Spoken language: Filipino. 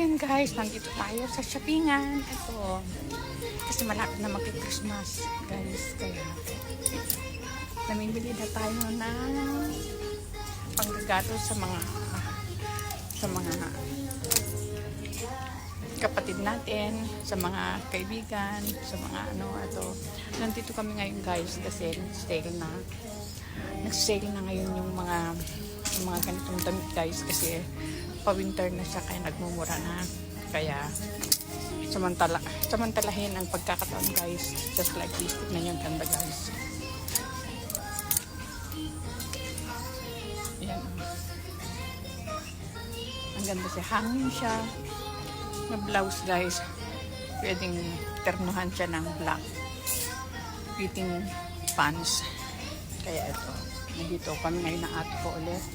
Ayan guys, nandito tayo sa shoppingan. Ito. Kasi malapit na mag-Christmas guys. Kaya namimili na tayo ng panggagato sa mga kapatid natin, sa mga kaibigan, sa mga ito. Nandito kami ngayon guys kasi nag-sale na ngayon yung mga ganitong damit guys kasi pa-winter na siya kaya nagmumura na. Kaya samantalahin ang pagkakataon guys. Just like this. Tignan yung ganda guys. Ayan. Ang ganda siya. Hangin siya. Na blouse guys. Pwedeng ternuhan siya ng black fitting pants. Kaya ito. Nandito kami ngayon na ate ko ulit.